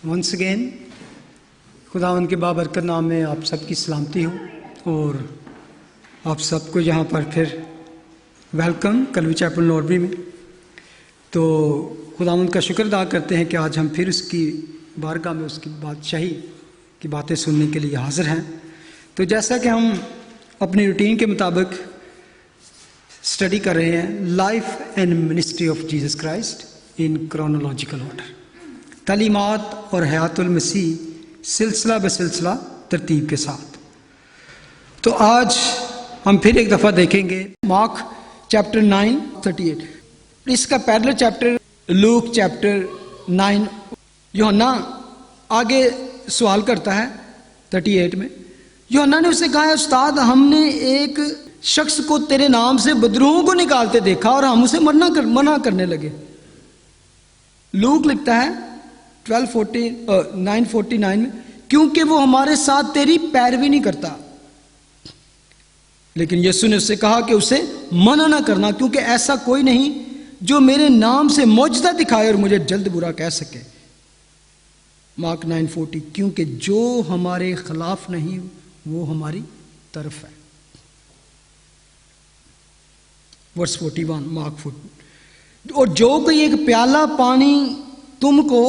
Once again خداوند کے بابرکت نام میں آپ سب کی سلامتی ہو اور آپ سب کو یہاں پر پھر ویلکم کلوی چیپل نوربری میں. تو خداوند کا شکر ادا کرتے ہیں کہ آج ہم پھر اس کی بارگاہ میں اس کی بادشاہی کی باتیں سننے کے لیے حاضر ہیں. تو جیسا کہ ہم اپنی روٹین کے مطابق اسٹڈی کر رہے ہیں life and ministry of Jesus Christ in chronological order, تعلیمات اور حیات المسیح سلسلہ بسلسلہ ترتیب کے ساتھ. تو آج ہم پھر ایک دفعہ دیکھیں گے مارک چیپٹر 9:38، اس کا پیرلر چیپٹر لوک چیپٹر 9. یوحنا آگے سوال کرتا ہے 38 میں. یوحنا نے اسے کہا ہے استاد ہم نے ایک شخص کو تیرے نام سے بدروہوں کو نکالتے دیکھا اور ہم اسے منع کرنے لگے. لوک لکھتا ہے 9:49 میں کیونکہ وہ ہمارے ساتھ تیری پیروی نہیں کرتا. لیکن یسوع نے اس سے کہا کہ اسے منع نہ کرنا کیونکہ ایسا کوئی نہیں جو میرے نام سے معجزہ دکھائے اور مجھے جلد برا کہہ سکے. مارک 9:40 کیونکہ جو ہمارے خلاف نہیں وہ ہماری طرف ہے. ورس 41 مارک 40 اور جو کوئی ایک پیالہ پانی تم کو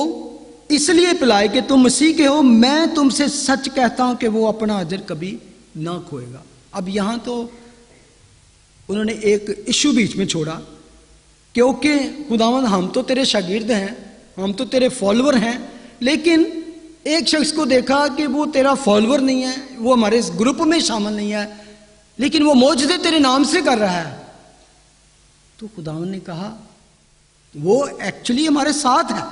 اس لیے پلائے کہ تم مسیح کے ہو، میں تم سے سچ کہتا ہوں کہ وہ اپنا اجر کبھی نہ کھوئے گا. اب یہاں تو انہوں نے ایک ایشو بیچ میں چھوڑا کہ اوکے خداوند ہم تو تیرے شاگرد ہیں، ہم تو تیرے فالوور ہیں، لیکن ایک شخص کو دیکھا کہ وہ تیرا فالوور نہیں ہے، وہ ہمارے اس گروپ میں شامل نہیں ہے، لیکن وہ معجزے تیرے نام سے کر رہا ہے. تو خداوند نے کہا وہ ایکچولی ہمارے ساتھ ہے،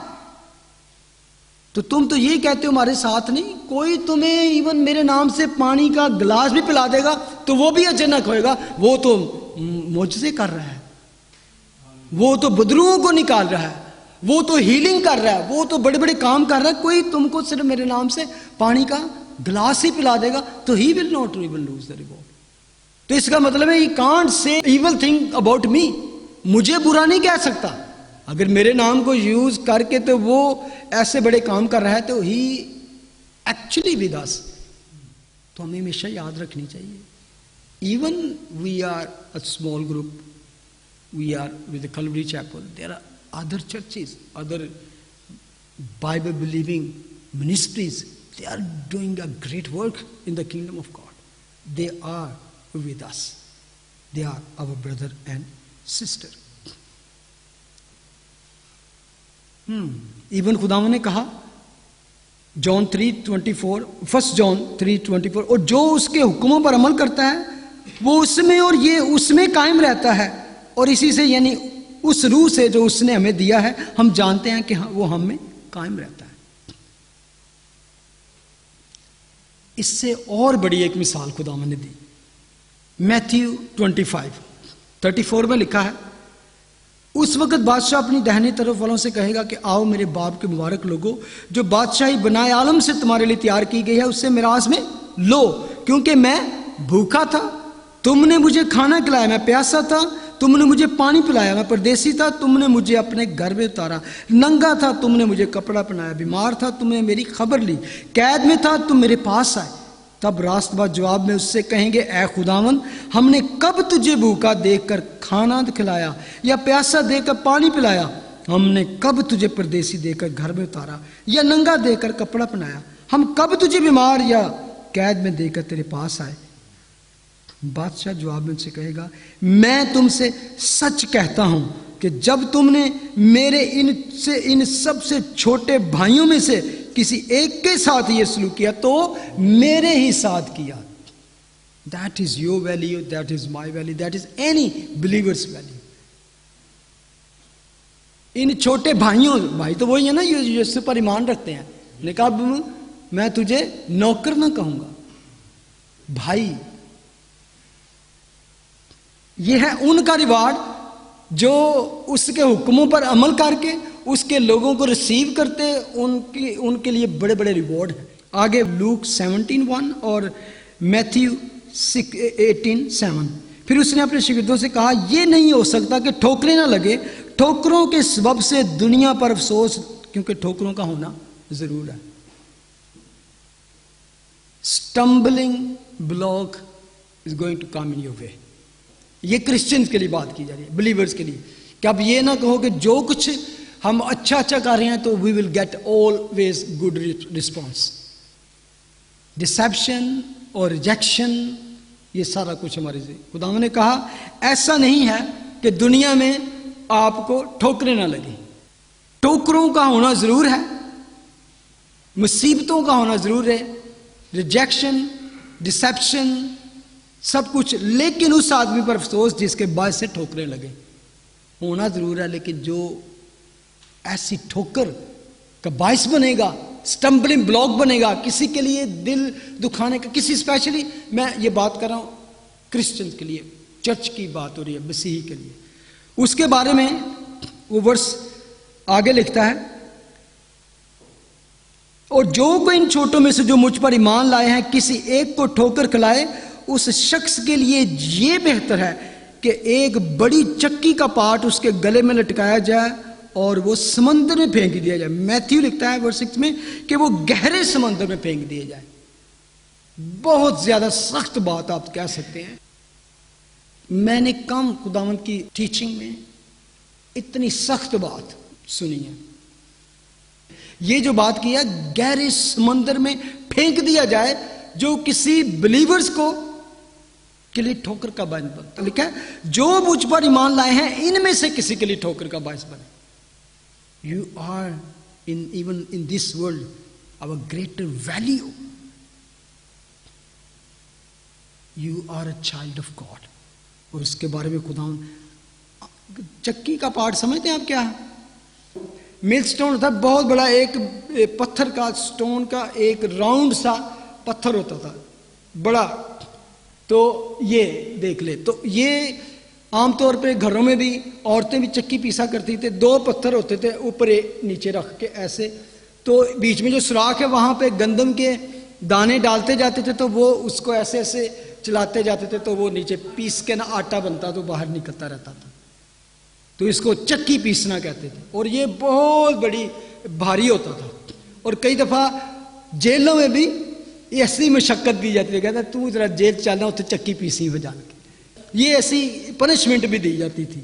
تو تم تو یہ کہتے ہو ہمارے ساتھ نہیں، کوئی تمہیں ایون میرے نام سے پانی کا گلاس بھی پلا دے گا تو وہ بھی اجر نہ کھوئے گا. وہ تو معجزے کر رہا ہے، وہ تو بدروہوں کو نکال رہا ہے، وہ تو ہیلنگ کر رہا ہے، وہ تو بڑے بڑے کام کر رہا ہے، کوئی تم کو صرف میرے نام سے پانی کا گلاس ہی پلا دے گا تو he will not even lose the reward. تو اس کا مطلب ہے he can't say evil thing about me, مجھے برا نہیں کہہ سکتا. اگر میرے نام کو یوز کر کے تو وہ ایسے بڑے کام کر رہا ہے تو ہی ایکچولی ود اس. تو ہمیں ہمیشہ یاد رکھنی چاہیے even we are a small group, we are with the Calvary Chapel. There are other churches, other Bible believing ministries. They are doing a great work in the kingdom of God. They are with us. They are our brother and sister. Even خداوند نے کہا جون 3:24 1 جون 3:24 اور جو اس کے حکموں پر عمل کرتا ہے وہ اس میں اور یہ اس میں قائم رہتا ہے، اور اسی سے یعنی اس روح سے جو اس نے ہمیں دیا ہے ہم جانتے ہیں کہ وہ ہم میں قائم رہتا ہے. اس سے اور بڑی ایک مثال خداوند نے دی. میتھیو 25:34 میں لکھا ہے اس وقت بادشاہ اپنی دہنی طرف والوں سے کہے گا کہ آؤ میرے باپ کے مبارک لوگو، جو بادشاہی بنائے عالم سے تمہارے لیے تیار کی گئی ہے اس سے میراث میں لو، کیونکہ میں بھوکا تھا تم نے مجھے کھانا کھلایا، میں پیاسا تھا تم نے مجھے پانی پلایا، میں پردیسی تھا تم نے مجھے اپنے گھر میں اتارا، ننگا تھا تم نے مجھے کپڑا پہنایا، بیمار تھا تم نے میری خبر لی، قید میں تھا تم میرے پاس آئے. تب راست بات جواب میں اس سے کہیں گے اے خداوند ہم نے کب تجھے بھوکا دیکھ کر کھانا کھلایا یا پیاسا دیکھ کر پانی پلایا؟ ہم نے کب تجھے پردیسی دیکھ کر گھر میں اتارا یا ننگا دیکھ کر کپڑا پہنایا؟ ہم کب تجھے بیمار یا قید میں دیکھ کر تیرے پاس آئے؟ بادشاہ جواب میں ان سے کہے گا میں تم سے سچ کہتا ہوں کہ جب تم نے میرے ان سب سے چھوٹے بھائیوں میں سے کسی ایک کے ساتھ یہ سلوک کیا تو میرے ہی ساتھ کیا. That is your value, that is my value, that is any believer's value. ان چھوٹے بھائیوں، بھائی تو وہی ہے نا یسوع پر ایمان رکھتے ہیں، نے کہا میں تجھے نوکر نہ کہوں گا، بھائی. یہ ہے ان کا ریوارڈ جو اس کے حکموں پر عمل کر کے اس کے لوگوں کو ریسیو کرتے، ان کے لیے بڑے بڑے ریوارڈ ہیں. آگے لوک 17:1 اور میتھیو 18:7 پھر اس نے اپنے شاگردوں سے کہا یہ نہیں ہو سکتا کہ ٹھوکریں نہ لگے، ٹھوکروں کے سبب سے دنیا پر افسوس، کیونکہ ٹھوکروں کا ہونا ضرور ہے. Stumbling block is going to come in your way. یہ کرسچنز کے لیے بات کی جا رہی ہے, بلیورز کے لیے, کہ اب یہ نہ کہو کہ جو کچھ ہم اچھا کر رہے ہیں تو we will get always good response. Deception اور ریجیکشن یہ سارا کچھ ہمارے سے. خدا نے کہا ایسا نہیں ہے کہ دنیا میں آپ کو ٹھوکریں نہ لگیں. ٹوکروں کا ہونا ضرور ہے, مصیبتوں کا ہونا ضرور ہے, ریجیکشن, ڈسیپشن, سب کچھ, لیکن اس آدمی پر افسوس جس کے باعث سے ٹھوکریں لگیں. ہونا ضرور ہے, لیکن جو ایسی ٹھوکر کا باعث بنے گا, سٹمبلنگ بلاک بنے گا کسی کے لیے دل دکھانے کا, کسی اسپیشلی میں یہ بات کر رہا ہوں کرسچنز کے لیے, چرچ کی بات ہو رہی ہے, مسیحی کے لیے, اس کے بارے میں وہ ورس آگے لکھتا ہے, اور جو کوئی ان چھوٹوں میں سے جو مجھ پر ایمان لائے ہیں کسی ایک کو ٹھوکر کھلائے, اس شخص کے لیے یہ بہتر ہے کہ ایک بڑی چکی کا پاٹ اس کے گلے میں لٹکایا جائے اور وہ سمندر میں پھینک دیا جائے. میتھیو لکھتا ہے ورس 6 میں کہ وہ گہرے سمندر میں پھینک دیا جائے. بہت زیادہ سخت بات آپ کہہ سکتے ہیں. میں نے کم خداوند کی ٹیچنگ میں اتنی سخت بات سنی ہے. یہ جو بات کی ہے گہرے سمندر میں پھینک دیا جائے, جو کسی بلیورز کو کے لیے ٹھوکر کا باعث بنتا. لکھا ہے جو مجھ پر ایمان لائے ہیں ان میں سے کسی کے لیے ٹھوکر کا باعث بنے. You are even in this world our greater value. You are a child of God. اور اس کے بارے میں خدا چکی کا پارٹ سمجھتے ہیں آپ کیا ہے؟ مل سٹون تھا, بہت بڑا ایک پتھر کا, سٹون کا ایک راؤنڈ سا پتھر ہوتا تھا بڑا. تو یہ دیکھ لے, تو یہ عام طور پہ گھروں میں بھی عورتیں بھی چکی پیسا کرتی تھے. 2 پتھر ہوتے تھے اوپر نیچے رکھ کے ایسے, تو بیچ میں جو سوراخ ہے وہاں پہ گندم کے دانے ڈالتے جاتے تھے, تو وہ اس کو ایسے ایسے چلاتے جاتے تھے, تو وہ نیچے پیس کے نا آٹا بنتا تو باہر نکلتا رہتا تھا. تو اس کو چکی پیسنا کہتے تھے. اور یہ بہت بڑی بھاری ہوتا تھا, اور کئی دفعہ جیلوں میں بھی ایسی مشقت دی جاتی ہے, کہتا تو ذرا جیل چلنا اتنے چکی پیسی ہو جان کے. یہ ایسی پنشمنٹ بھی دی جاتی تھی.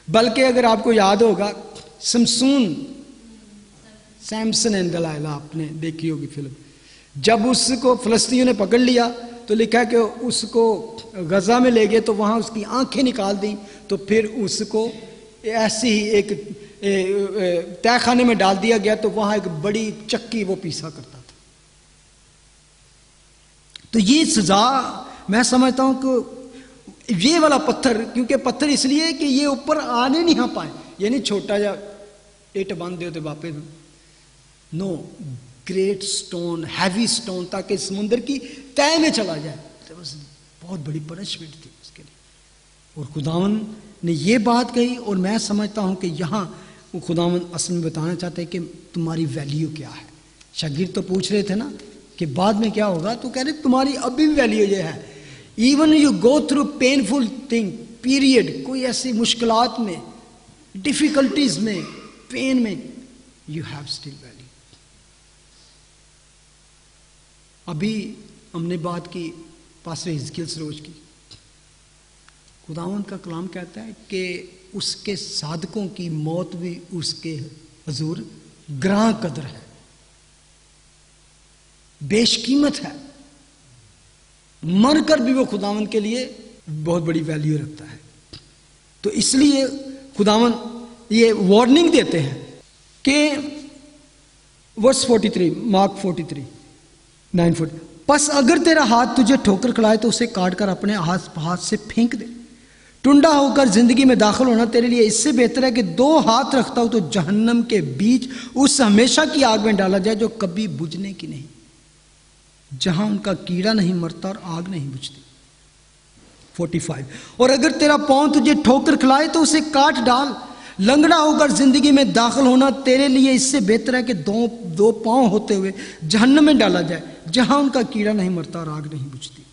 بلکہ اگر آپ کو یاد ہوگا سیمسن اینڈ دلائلہ, آپ نے دیکھی ہوگی فلم, جب اس کو فلسطینیوں نے پکڑ لیا تو لکھا کہ اس کو غزہ میں لے گئے, تو وہاں اس کی آنکھیں نکال دیں, تو پھر اس کو ایسی ہی ایک تہ خانے میں ڈال دیا گیا, تو وہاں ایک بڑی چکی وہ پیسا کرتا تھا. تو یہ سزا میں سمجھتا ہوں کہ یہ والا پتھر, کیونکہ پتھر اس لیے کہ یہ اوپر آنے نہیں پائے, یعنی چھوٹا جا اٹ باندھ دے واپس, نو گریٹ سٹون, ہیوی سٹون, تاکہ سمندر کی تہ میں چلا جائے. بہت بڑی پنشمنٹ تھی اس کے لیے. اور خداون نے یہ بات کہی, اور میں سمجھتا ہوں کہ یہاں خداون اصل میں بتانا چاہتے ہیں کہ تمہاری ویلیو کیا ہے. شاگرد تو پوچھ رہے تھے نا کہ بعد میں کیا ہوگا, تو کہہ رہے تمہاری ابھی بھی ویلیو یہ ہے. Even you go through painful thing period, کوئی ایسی مشکلات میں, ڈیفیکلٹیز میں, پین میں, یو ہیو اسٹل ویلیو. ابھی ہم نے بات کی پاسٹر حزقیل سروج کی. خداوند کا کلام کہتا ہے کہ اس کے صادقوں کی موت بھی اس کے حضور گراں قدر ہے, بیش قیمت ہے. مر کر بھی وہ خداوند کے لیے بہت بڑی ویلیو رکھتا ہے. تو اس لیے خداوند یہ وارننگ دیتے ہیں کہ ورس 43, مارک 43 9 پس اگر تیرا ہاتھ تجھے ٹھوکر کھلائے تو اسے کاٹ کر اپنے ہاتھ سے پھینک دے. ٹنڈا ہو کر زندگی میں داخل ہونا تیرے لیے اس سے بہتر ہے کہ 2 ہاتھ رکھتا ہو تو جہنم کے بیچ اس ہمیشہ کی آگ میں ڈالا جائے جو کبھی بجھنے کی نہیں, جہاں ان کا کیڑا نہیں مرتا اور آگ نہیں بجھتی. 45 اور اگر تیرا پاؤں تجھے ٹھوکر کھلائے تو اسے کاٹ ڈال. لنگڑا ہو کر زندگی میں داخل ہونا تیرے لیے اس سے بہتر ہے کہ 2 پاؤں ہوتے ہوئے جہنم میں ڈالا جائے جہاں ان کا کیڑا نہیں مرتا اور آگ نہیں بجھتی.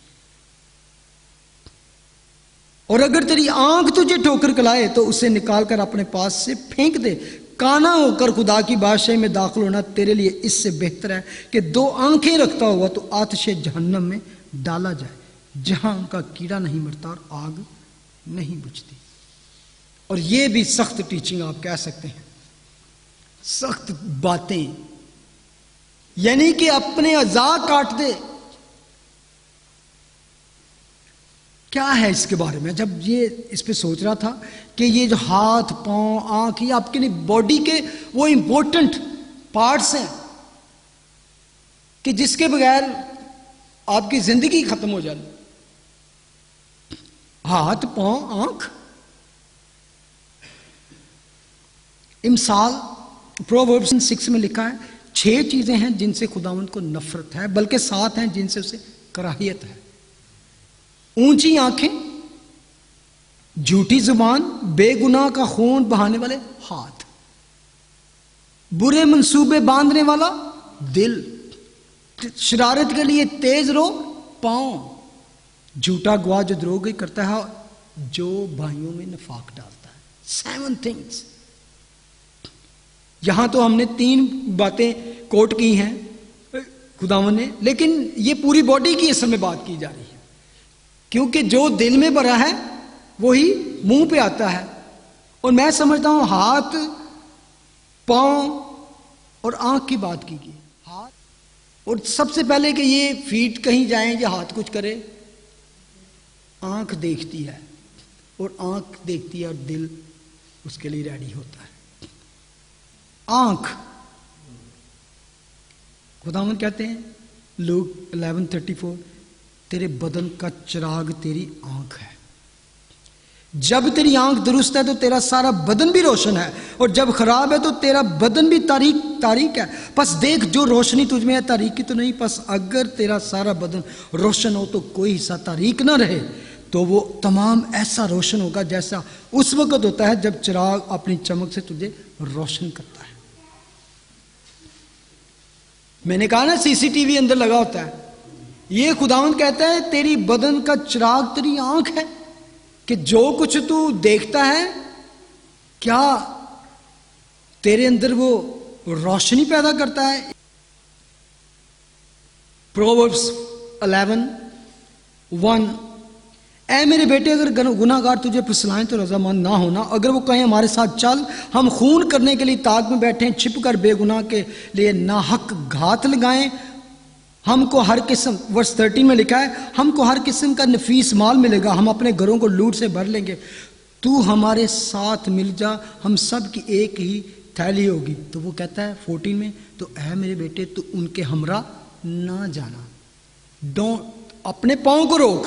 اور اگر تیری آنکھ تجھے ٹھوکر کھلائے تو اسے نکال کر اپنے پاس سے پھینک دے. کانا ہو کر خدا کی بادشاہی میں داخل ہونا تیرے لیے اس سے بہتر ہے کہ 2 آنکھیں رکھتا ہوا تو آتش جہنم میں ڈالا جائے، جہاں ان کا کیڑا نہیں مرتا اور آگ نہیں بجھتی۔ اور یہ بھی سخت ٹیچنگ آپ کہہ سکتے ہیں، سخت باتیں، یعنی کہ اپنے اعضاء کاٹ دے۔ کیا ہے اس کے بارے میں؟ جب یہ اس پہ سوچ رہا تھا کہ یہ جو ہاتھ، پاؤں، آنکھ، یہ آپ کے لیے باڈی کے وہ امپورٹنٹ پارٹس ہیں کہ جس کے بغیر آپ کی زندگی ختم ہو جائے۔ ہاتھ، پاؤں، آنکھ۔ امثال پرووربس 6 میں لکھا ہے 6 چیزیں ہیں جن سے خداوند کو نفرت ہے، بلکہ 7 ہیں جن سے اسے کراہیت ہے۔ اونچی آنکھیں، جھوٹی زبان، بے گناہ کا خون بہانے والے ہاتھ، برے منصوبے باندھنے والا دل، شرارت کے لیے تیز رو پاؤں، جھوٹا گواہ جو دروغی کرتا ہے، جو بھائیوں میں نفاق ڈالتا ہے۔ 7 things۔ یہاں تو ہم نے 3 باتیں کوٹ کی ہیں خداوند نے، لیکن یہ پوری باڈی کی اصل میں بات کی جا رہی ہے، کیونکہ جو دل میں بھرا ہے وہی منہ پہ آتا ہے۔ اور میں سمجھتا ہوں ہاتھ، پاؤں اور آنکھ کی بات کی گئی۔ ہاتھ، اور سب سے پہلے کہ یہ فیٹ کہیں جائیں یا ہاتھ کچھ کرے، آنکھ دیکھتی ہے، اور آنکھ دیکھتی ہے اور دل اس کے لیے ریڈی ہوتا ہے۔ آنکھ، خداوند کہتے ہیں لوک 11:34 تیرے بدن کا چراغ تیری آنکھ ہے۔ جب تیری آنکھ درست ہے تو تیرا سارا بدن بھی روشن ہے، اور جب خراب ہے تو تیرا بدن بھی تاریک ہے۔ پس دیکھ جو روشنی تجھ میں ہے تاریکی تو نہیں، پس اگر تیرا سارا بدن روشن ہو تو کوئی حصہ تاریک نہ رہے، تو وہ تمام ایسا روشن ہوگا جیسا اس وقت ہوتا ہے جب چراغ اپنی چمک سے تجھے روشن کرتا ہے۔ میں نے کہا نا CCTV اندر لگا ہوتا ہے، یہ خداوند کہتا ہے تیری بدن کا چراغ تیری آنکھ ہے، کہ جو کچھ تو دیکھتا ہے کیا تیرے اندر وہ روشنی پیدا کرتا ہے۔ پرووربس 11:1 اے میرے بیٹے اگر گناہ گار تجھے پھسلائیں تو رضامند نہ ہونا، اگر وہ کہیں ہمارے ساتھ چل، ہم خون کرنے کے لیے تاغ میں بیٹھیں، چھپ کر بے گناہ کے لیے ناحق گھات لگائیں، ہم کو ہر قسم، ورس 13 میں لکھا ہے ہم کو ہر قسم کا نفیس مال ملے گا، ہم اپنے گھروں کو لوٹ سے بھر لیں گے، تو ہمارے ساتھ مل جا، ہم سب کی ایک ہی تھیلی ہوگی۔ تو وہ کہتا ہے 14 میں تو اے میرے بیٹے تو ان کے ہمراہ نہ جانا، اپنے پاؤں کو روک،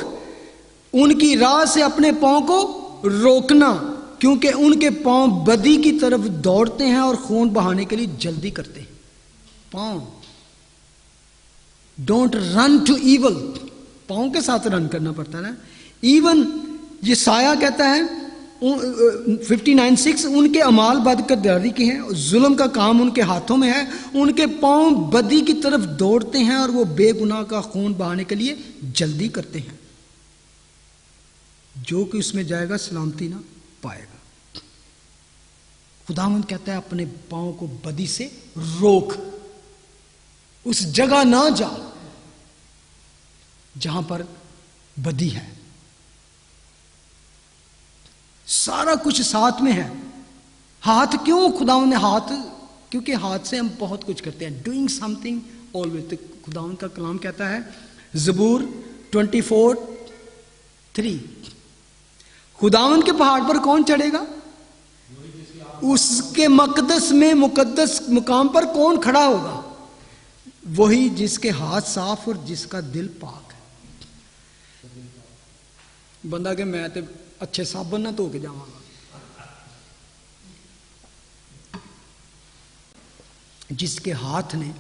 ان کی راہ سے اپنے پاؤں کو روکنا، کیونکہ ان کے پاؤں بدی کی طرف دوڑتے ہیں اور خون بہانے کے لیے جلدی کرتے ہیں۔ پاؤں، ڈونٹ رن ٹو ایول، پاؤں کے ساتھ رن کرنا پڑتا ہے نا۔ ایون یہ سایہ کہتا ہے 59:6 ان کے اعمال بدکرداری کے ہیں، ظلم کا کام ان کے ہاتھوں میں ہے، ان کے پاؤں بدی کی طرف دوڑتے ہیں اور وہ بے گناہ کا خون بہانے کے لیے جلدی کرتے ہیں، جو کہ اس میں جائے گا سلامتی نہ پائے گا۔ خداوند کہتا ہے اپنے پاؤں کو بدی سے روک، اس جگہ نہ جا جہاں پر بدی ہے۔ سارا کچھ ساتھ میں ہے۔ ہاتھ کیوں خداوند نے ہاتھ؟ کیونکہ ہاتھ سے ہم بہت کچھ کرتے ہیں، ڈوئنگ سم تھنگ آلویز۔ خداوند کا کلام کہتا ہے زبور 24:3 خداوند کے پہاڑ پر کون چڑھے گا؟ اس کے مقدس میں مقدس مقام پر کون کھڑا ہوگا؟ وہی جس کے ہاتھ صاف اور جس کا دل پاک ہے۔ بندہ کہ میں تے اچھے صابن نہ دھو کے جاواں گا، جس کے ہاتھ نے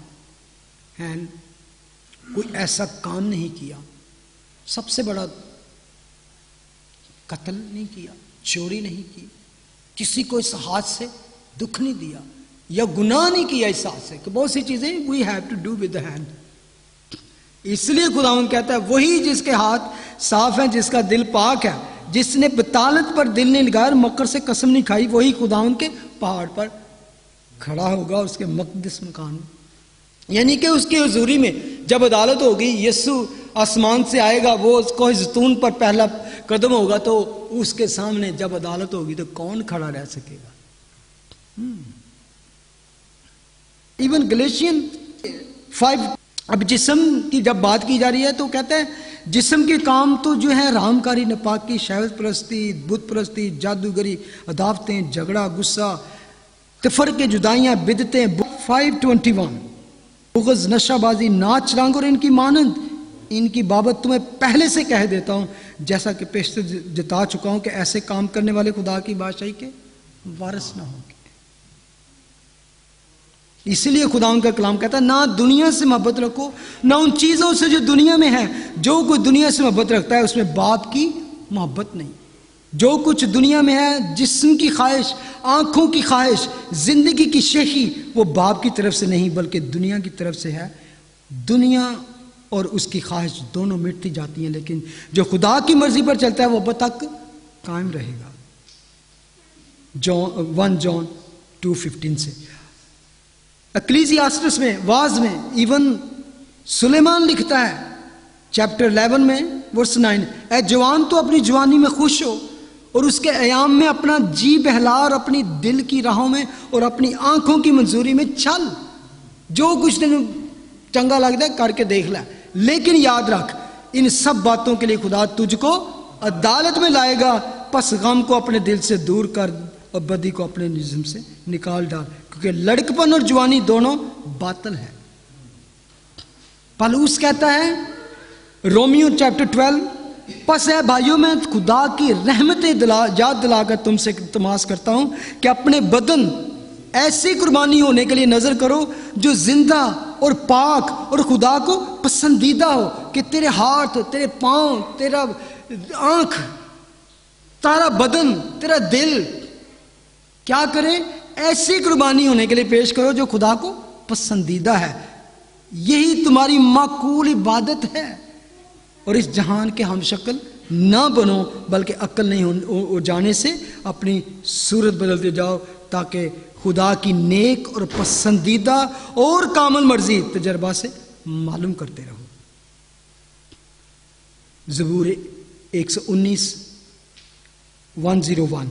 کوئی ایسا کام نہیں کیا، سب سے بڑا قتل نہیں کیا، چوری نہیں کی، کسی کو اس ہاتھ سے دکھ نہیں دیا یا گناہ نہیں کیا اس ہاتھ سے، کہ بہت سی چیزیں we have to do with the hand۔ اس لیے خداوند کہتا ہے وہی جس کے ہاتھ صاف ہیں، جس کا دل پاک ہے، جس نے بطالت پر دل نہیں لگایا اور مکر سے قسم نہیں کھائی، وہی خداوند کے پہاڑ پر کھڑا ہوگا اس کے مقدس مکان میں، یعنی کہ اس کی حضوری میں جب عدالت ہوگی، یسوع آسمان سے آئے گا، وہ اس کو زیتون پر پہلا قدم ہوگا، تو اس کے سامنے جب عدالت ہوگی تو کون کھڑا رہ سکے گا؟ ایون گلیشین 5، اب جسم کی جب بات کی جا رہی ہے تو کہتے ہیں جسم کے کام تو جو ہے رام کاری، نپاکی، شہوت پرستی، بت پرستی، جادوگری، عداوتیں، جھگڑا، غصہ، تفرقے، جدائیاں، بدعتیں۔ 5:21 بغض، نشہ بازی، ناچ رنگ اور ان کی مانند، ان کی بابت تمہیں پہلے سے کہہ دیتا ہوں، جیسا کہ پیشتر جتا چکا ہوں، کہ ایسے کام کرنے والے خدا کی بادشاہی کے وارث نہ ہوں گے۔ اسی لیے خدا ان کا کلام کہتا ہے نہ دنیا سے محبت رکھو، نہ ان چیزوں سے جو دنیا میں ہے۔ جو کوئی دنیا سے محبت رکھتا ہے اس میں باپ کی محبت نہیں۔ جو کچھ دنیا میں ہے، جسم کی خواہش، آنکھوں کی خواہش، زندگی کی شیخی، وہ باپ کی طرف سے نہیں بلکہ دنیا کی طرف سے ہے۔ دنیا اور اس کی خواہش دونوں مٹتی جاتی ہیں، لیکن جو خدا کی مرضی پر چلتا ہے وہ اب تک قائم رہے گا۔ 1 جون 2:15 سے اکلیزیاسٹس میں، واز میں، ایون سلیمان لکھتا ہے چیپٹر 11 میں ورس 9، اے جوان تو اپنی جوانی میں خوش ہو اور اس کے ایام میں اپنا جی بہلا، اور اپنی دل کی راہوں میں اور اپنی آنکھوں کی منظوری میں چل۔ جو کچھ تینوں چنگا لگتا ہے کر کے دیکھ لے، لیکن یاد رکھ ان سب باتوں کے لیے خدا تجھ کو عدالت میں لائے گا، پس غم کو اپنے دل سے دور کر اور بدی کو اپنے جسم سے نکال ڈال، کیونکہ لڑکپن اور جوانی دونوں باطل ہے۔ پالوس کہتا ہے رومیو چیپٹر 12، پس اے بھائیوں میں خدا کی رحمتیں یاد دلا کر تم سے التماس کرتا ہوں کہ اپنے بدن ایسی قربانی ہونے کے لیے نظر کرو جو زندہ اور پاک اور خدا کو پسندیدہ ہو، کہ تیرے ہاتھ، تیرے پاؤں، تیرا آنکھ، تیرا بدن، تیرا دل کیا کرے؟ ایسی قربانی ہونے کے لیے پیش کرو جو خدا کو پسندیدہ ہے۔ یہی تمہاری معقول عبادت ہے، اور اس جہان کے ہم شکل نہ بنو بلکہ عقل نہیں ہو جانے سے اپنی صورت بدلتے جاؤ، تاکہ خدا کی نیک اور پسندیدہ اور کامل مرضی تجربہ سے معلوم کرتے رہو۔ زبور 119 101،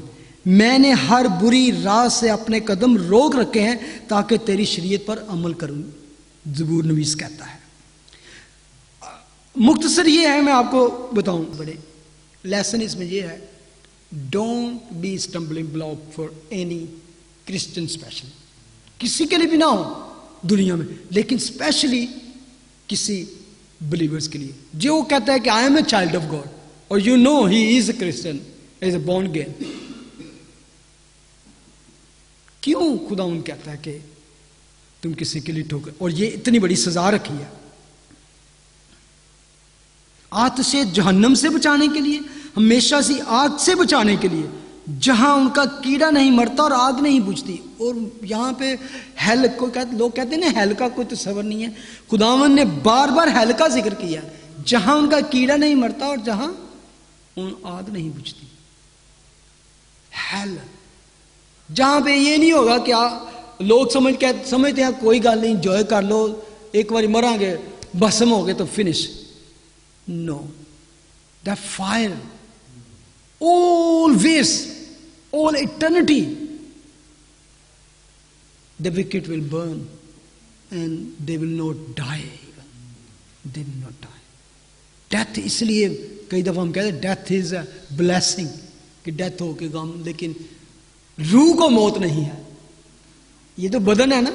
میں نے ہر بری راہ سے اپنے قدم روک رکھے ہیں تاکہ تیری شریعت پر عمل کروں، زبور نویس کہتا ہے۔ مختصر یہ ہے، میں آپ کو بتاؤں، بڑے لیسن اس میں یہ ہے، don't be stumbling block for any Christian special, کسی کے لیے بھی نہ ہو دنیا میں، لیکن اسپیشلی کسی بلیورز کے لیے جو کہتا ہے کہ I am a child of God, اور you know he is a Christian, is a born again. کیوں خدا ان کہتا ہے کہ تم کسی کے لیے ٹھوکر، اور یہ اتنی بڑی سزا رکھی ہے آتش جہنم سے بچانے کے لیے، ہمیشہ سی آگ سے بچانے کے لیے، جہاں ان کا کیڑا نہیں مرتا اور آگ نہیں بجھتی۔ اور یہاں پہ ہیل کو لوگ کہتے ہیں نا ہیل کا کوئی تصور نہیں ہے، خداوند نے بار بار ہیل کا ذکر کیا، جہاں ان کا کیڑا نہیں مرتا اور جہاں ان آگ نہیں بجھتی۔ ہیل، جہاں پہ یہ نہیں ہوگا کہ لوگ سمجھتے ہیں کوئی گل نہیں، انجوائے کر لو، ایک بار مریں گے بھسم ہو گئے تو finish. No, that fire, always, all eternity, the wicked will burn and they will not die. They will not die. Death اس لیے کئی دفعہ ہم کہتے ہیں death is a blessing، کہ death ہو کے غم، لیکن روح کو موت نہیں ہے۔ یہ تو بدن ہے نا،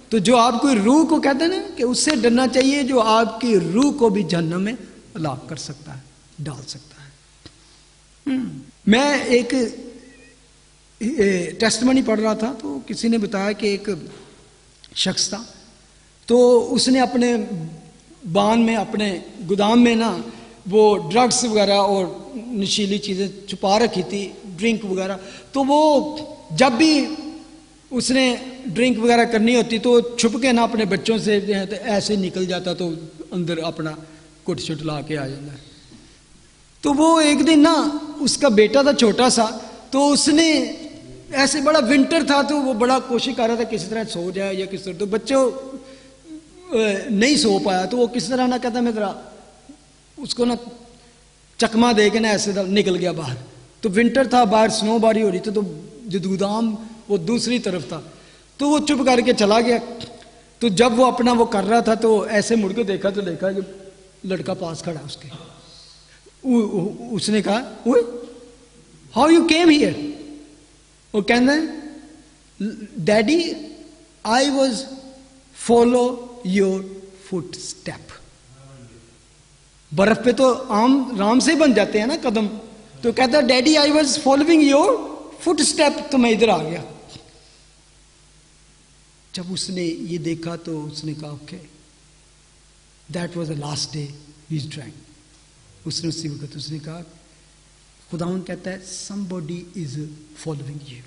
تو جو آپ کو روح کو کہتے ہیں نا کہ اس سے ڈرنا چاہیے جو آپ کی روح کو بھی جہنم میں ہلاک کر سکتا ہے، ڈال سکتا ہے۔ میں ایک ٹیسٹمنی پڑھ رہا تھا تو کسی نے بتایا کہ ایک شخص تھا، تو اس نے اپنے بان میں، اپنے گودام میں نا وہ ڈرگس وغیرہ اور نشیلی چیزیں چھپا رکھی تھی، ڈرنک وغیرہ۔ تو وہ جب بھی اس نے ڈرنک وغیرہ کرنی ہوتی تو چھپ کے نا اپنے بچوں سے ایسے نکل جاتا، تو اندر اپنا کٹ شٹ لا کے آ جاتا ہے۔ تو وہ ایک دن نا اس کا بیٹا تھا چھوٹا سا، تو اس نے ایسے بڑا ونٹر تھا تو وہ بڑا کوشش کر رہا تھا کسی طرح سو جائے یا کس طرح، تو بچوں نہیں سو پایا تو وہ کس طرح نہ کہتا میں ذرا اس کو نا چکما دے کے نا ایسے نکل گیا باہر. تو ونٹر تھا، باہر سنو باری ہو رہی تھی، تو جو گودام وہ دوسری طرف تھا، تو وہ چپ کر کے چلا گیا. تو جب وہ اپنا وہ کر رہا تھا تو ایسے مڑ کے دیکھا تو دیکھا کہ لڑکا پاس کھڑا اس کے. اس نے کہا ہاؤ یو کیم ہیئر؟ وہ کہنا ہے daddy I was follow your footstep. برف پہ تو عام رام سے بن جاتے ہیں نا قدم، تو کہتا ہے daddy I was following your footstep, تو میں ادھر آ گیا. جب اس نے یہ دیکھا تو اس نے کہا okay that was the last day he is drawing. اس نے اسی وقت اس نے کہا خداوند کہتا ہے somebody is following you.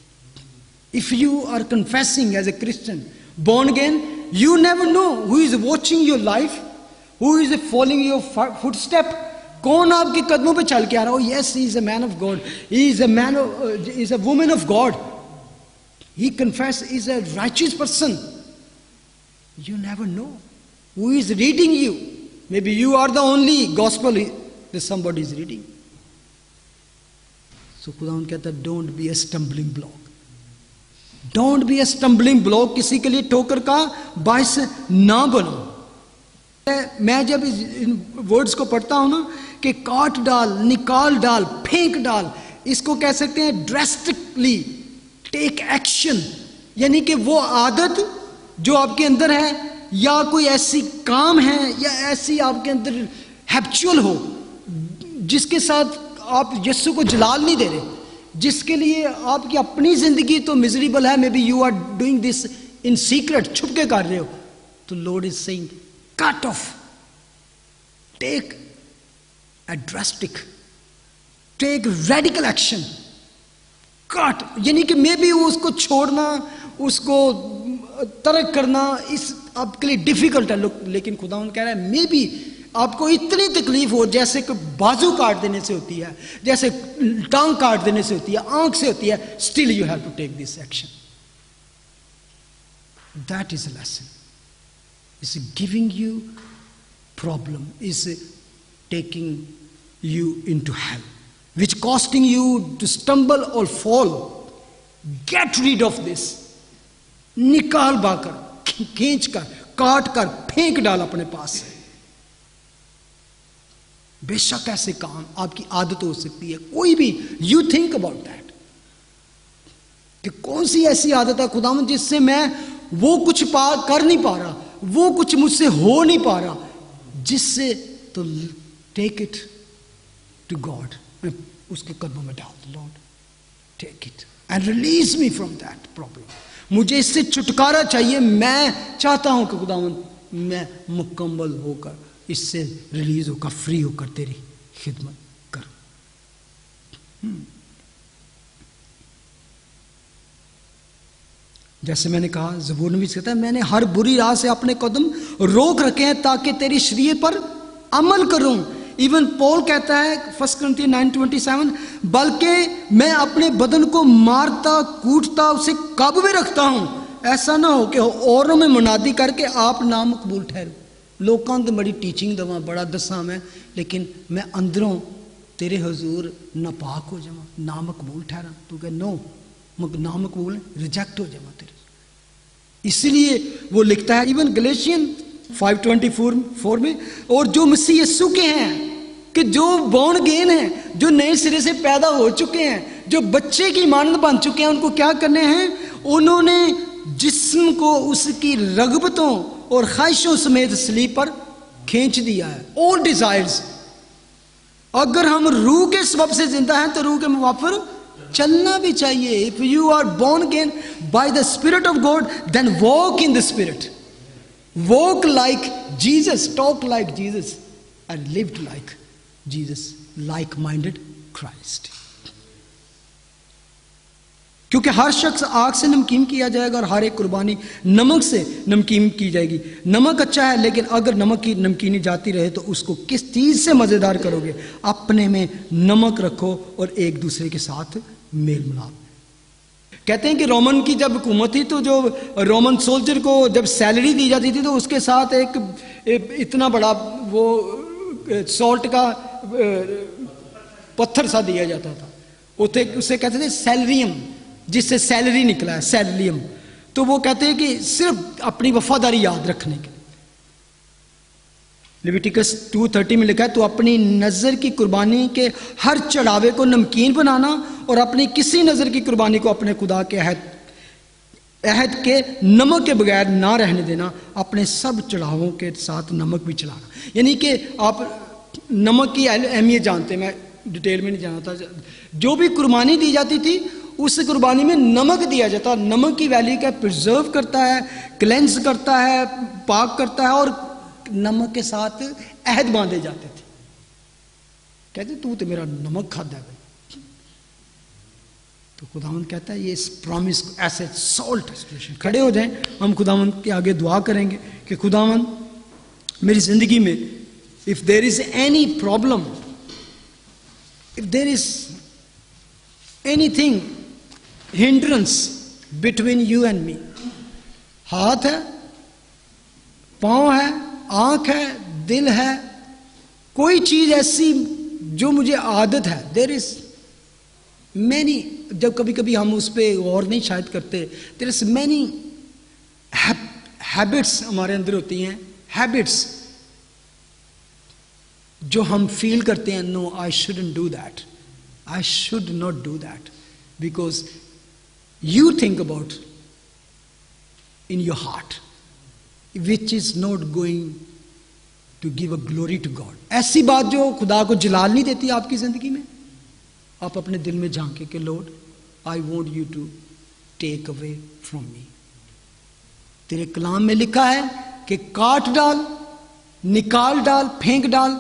If you are confessing as a Christian, born again, you never know who is watching your life, who is following your footstep. کون آپ کے قدموں پہ چل کے آ رہا ہو؟ Yes, he is a man of God. He is a man of, he is a woman of God. He confess is a righteous person. You never know who is reading you. Maybe you are the only gospel that somebody is reading. So خداوند کہتا ہے don't be a stumbling block. Don't be a stumbling block, کسی کے لیے ٹھوکر کا باعث نہ بنو. میں جب ان ورڈز کو پڑھتا ہوں نا کہ کاٹ ڈال، نکال ڈال، پھینک ڈال، اس کو کہہ سکتے ہیں ڈریسٹکلی ٹیک ایکشن. یعنی کہ وہ عادت جو آپ کے اندر ہے یا کوئی ایسی کام ہے یا ایسی آپ کے اندر ہیبچول ہو جس کے ساتھ آپ یسوع کو جلال نہیں دے رہے، جس کے لیے آپ کی اپنی زندگی تو مزریبل ہے، may be you are doing this in secret, چھپ کے کر رہے ہو، تو lord is seeing cut off, take a drastic, take radical action. Cut یعنی کہ مے بی اس کو چھوڑنا، اس کو ترک کرنا اس آپ کے لیے ڈیفیکلٹ ہے، لیکن خداوند کہہ رہا ہے مے بی آپ کو اتنی تکلیف ہو جیسے کہ بازو کاٹ دینے سے ہوتی ہے، جیسے ٹانگ کاٹ دینے سے ہوتی ہے، آنکھ سے ہوتی ہے، still you have to take this action. That is a lesson. Is giving you problem, is taking you into hell which costing you to stumble or fall. Get rid of this. نکال با کر، کھینچ کر، کاٹ کر، پھینک ڈال اپنے پاس سے. بے شک ایسے کام آپ کی عادت ہو سکتی ہے، کوئی بھی. یو تھنک اباؤٹ دیٹ کہ کون سی ایسی عادت ہے خداوند جس سے میں وہ کچھ کر نہیں پا رہا، وہ کچھ مجھ سے ہو نہیں پا رہا، جس سے تو ٹیک اٹ ٹو گاڈ، میں اس کے قدموں میں ڈال دوں. Lord take it and release me from that problem. مجھے اس سے چھٹکارا چاہیے. میں چاہتا ہوں کہ خداوند میں مکمل ہو کر اس سے ریلیز ہو کر، فری ہو کر تیری خدمت کروں. جیسے میں نے کہا زبور نویس کہتا ہے میں نے ہر بری راہ سے اپنے قدم روک رکھے ہیں تاکہ تیری شریعت پر عمل کروں. ایون پول کہتا ہے 1 کرنتھی 9:27 بلکہ میں اپنے بدن کو مارتا کوٹتا اسے قابو میں رکھتا ہوں. ایسا نہ ہو کہ اوروں میں منادی کر کے آپ نامقبول ٹھہرو. لوکاں تو بڑی ٹیچنگ دوا، بڑا دساں میں، لیکن میں اندروں تیرے حضور ناپاک ہو جاواں، نامقبول ٹھہرا. تو کہ نو نامقبول ریجیکٹ ہو جاواں تیرے. اس لیے وہ لکھتا ہے ایون گلیشین 5:24 میں، اور جو مسیح یسوع کے ہیں، کہ جو بورن اگین ہیں، جو نئے سرے سے پیدا ہو چکے ہیں، جو بچے کی مانند بن چکے ہیں، ان کو کیا کرنے ہیں؟ انہوں نے جسم کو اس کی رغبتوں اور خواہشوں سمیت صلیب پر کھینچ دیا ہے. all desires. اگر ہم روح کے سبب سے زندہ ہیں تو روح کے موافق چلنا بھی چاہیے. if you are born again by the Spirit of God, then walk in the Spirit. Walk like Jesus, talk like Jesus, and lived like Jesus, like-minded Christ. کیونکہ ہر شخص آگ سے نمکین کیا جائے گا اور ہر ایک قربانی نمک سے نمکین کی جائے گی. نمک اچھا ہے لیکن اگر نمک کی نمکینی جاتی رہے تو اس کو کس چیز سے مزیدار کرو گے؟ اپنے میں نمک رکھو اور ایک دوسرے کے ساتھ میل ملاپ. کہتے ہیں کہ رومن کی جب حکومت تھی تو جو رومن سولجر کو جب سیلری دی جاتی تھی تو اس کے ساتھ ایک اتنا بڑا وہ سالٹ کا پتھر سا دیا جاتا تھا، اسے کہتے تھے سیلریم، جس سے سیلری نکلا ہے، سیلریم. تو وہ کہتے ہیں کہ صرف اپنی وفاداری یاد رکھنے کے. لیویٹیکس 2:30 میں لکھا ہے تو اپنی نظر کی قربانی کے ہر چڑھاوے کو نمکین بنانا اور اپنی کسی نظر کی قربانی کو اپنے خدا کے عہد کے نمک کے بغیر نہ رہنے دینا، اپنے سب چڑھاووں کے ساتھ نمک بھی چڑھانا. یعنی کہ آپ نمک کی اہمیت جانتے ہیں، میں ڈیٹیل میں نہیں جانا تھا. جو بھی قربانی دی جاتی تھی اس قربانی میں نمک دیا جاتا. نمک کی ویلیو کا پرزرو کرتا ہے، کلینز کرتا ہے، پاک کرتا ہے، اور نمک کے ساتھ عہد باندھے جاتے تھے. کہتے تو میرا نمک کھاتا ہے بھائی. تو خداوند کہتا ہے یہ اس پرامس کو ایسے سالٹ ایکسپریشن. کھڑے ہو جائیں، ہم خداوند کے آگے دعا کریں گے کہ خداوند میری زندگی میں if there is any problem, if there is anything hindrance between you and me, ہاتھ ہے، پاؤں ہے، آنکھ ہے، دل ہے، کوئی چیز ایسی جو مجھے عادت ہے. دیر از مینی، جب کبھی کبھی ہم اس پہ غور نہیں شاید کرتے، دیر از مینی ہیبٹس ہمارے اندر ہوتی ہیں، ہیبٹس جو ہم فیل کرتے ہیں no I shouldn't do that, I should not do that, because you think about in your heart which is not going to give a glory to God. ایسی بات جو خدا کو جلال نہیں دیتی آپ کی زندگی میں. آپ اپنے دل میں جھانکیں کہ lord I want you to take away from me. تیرے کلام میں لکھا ہے کہ کاٹ ڈال، نکال ڈال، پھینک ڈال.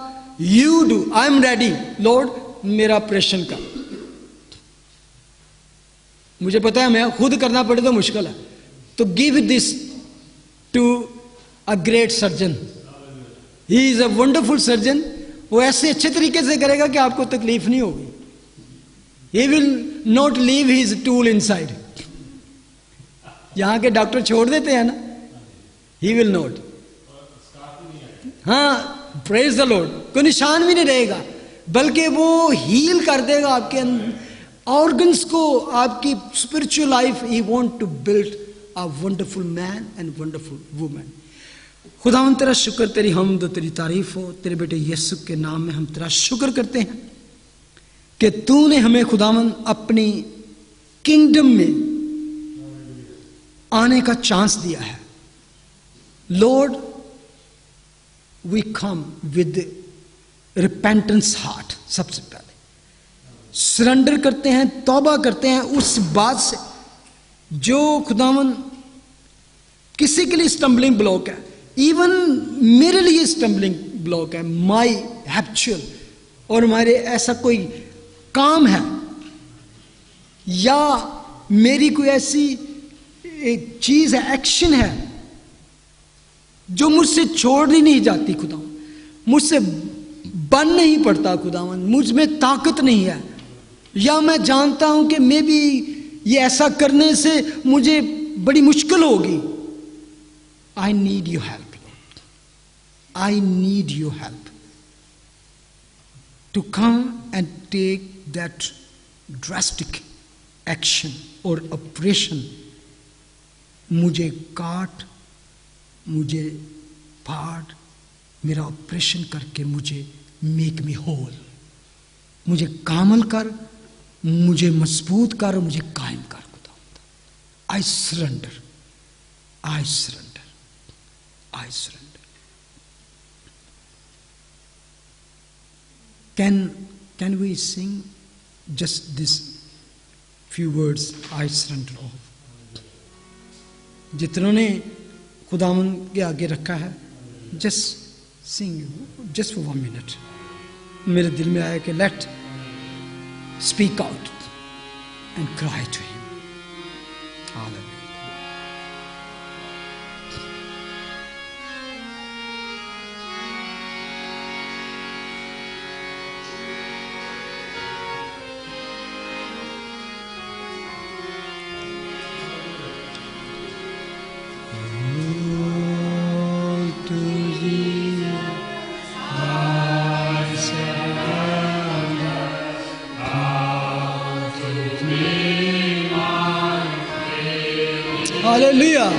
You do, I am ready lord, میرا آپریشن کا. مجھے پتا ہے میں خود کرنا پڑے تو مشکل ہے، تو give this to a great surgeon. He is a wonderful surgeon. وہ ایسے اچھے طریقے سے کرے گا کہ آپ کو تکلیف نہیں ہوگی. He will not leave his tool inside. یہاں کے ڈاکٹر چھوڑ دیتے ہیں نا. He will not. ہاں praise the Lord. کوئی نشان بھی نہیں رہے گا، بلکہ وہ ہیل کر دے گا آپ کے آرگنس کو، آپ کی spiritual life. He want to build a wonderful man and wonderful woman. خداوند تیرا شکر، تیری حمد و تیری تعریف ہو. تیرے بیٹے یسوع کے نام میں ہم تیرا شکر کرتے ہیں کہ تو نے ہمیں خداوند اپنی کنگڈم میں آنے کا چانس دیا ہے. Lord we come with repentance heart. سب سے پہلے سرنڈر کرتے ہیں، توبہ کرتے ہیں اس بات سے جو خداوند کسی کے لیے اسٹمبلنگ بلاک ہے. ایون میرے لیے اسٹمبلنگ بلاک ہے، مائی ہیبچول، اور ہمارے ایسا کوئی کام ہے یا میری کوئی ایسی ایک چیز ہے، ایکشن ہے جو مجھ سے چھوڑی نہیں جاتی. خداوند مجھ سے بن نہیں پڑتا. خداوند مجھ میں طاقت نہیں ہے، یا میں جانتا ہوں کہ میں بھی یہ ایسا کرنے سے مجھے بڑی مشکل ہوگی. I need your help, I need your help to come and take that drastic action اور آپریشن. مجھے کاٹ، مجھے پھاڑ، میرا آپریشن کر کے مجھے میک می ہول، مجھے کامل کر، مجھے مضبوط کر، مجھے قائم کر. I surrender, I surrender, I surrender. Can we sing just this few words, I surrender all? جتنوں نے خداوند کے آگے رکھا ہے، just sing just for 1 minute. میرے دل میں آیا کہ let speak out and cry to him. Hallelujah. Hallelujah.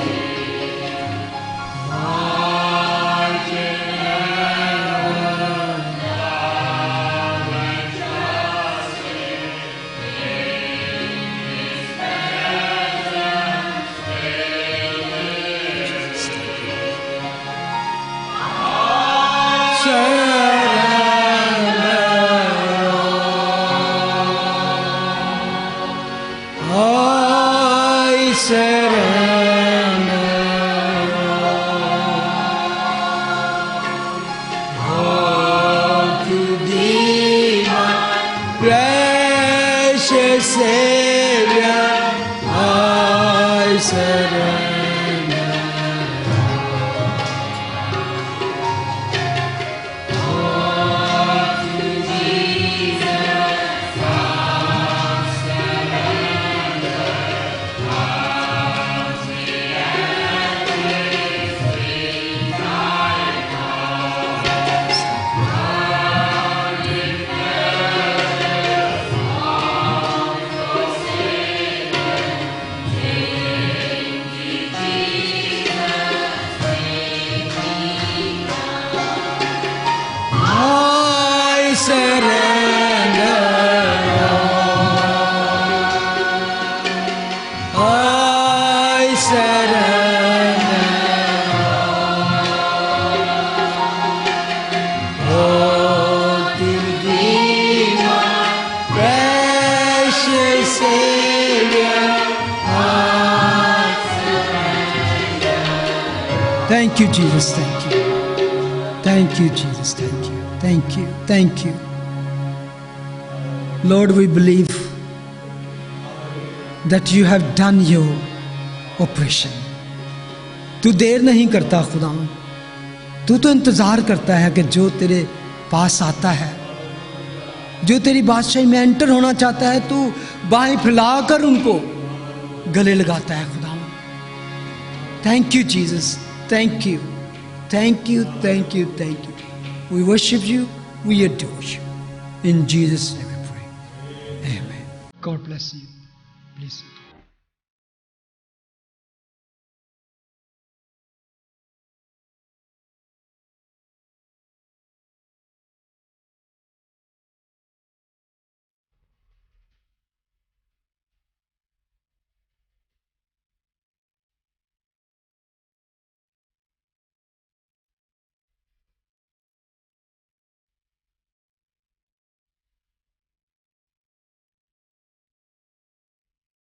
I surrender all to Thee, my precious Savior. I surrender. I surrender. I surrender. All to Thee, my precious Savior. I surrender. Thank you, Jesus. Thank you. Thank you, Jesus. Thank you. Thank you. Thank you. Lord, we believe that you have done your operation. تو دیر نہیں کرتا خدا، تو انتظار کرتا ہے کہ جو تیرے پاس آتا ہے، جو تیری بادشاہی میں انٹر ہونا چاہتا ہے، تو باہیں پھیلا کر ان کو گلے لگاتا ہے خدا۔ Thank you Jesus, thank you, thank you, thank you, thank you. We worship you, we adore you. In Jesus' name we pray. Amen. God bless you. Please.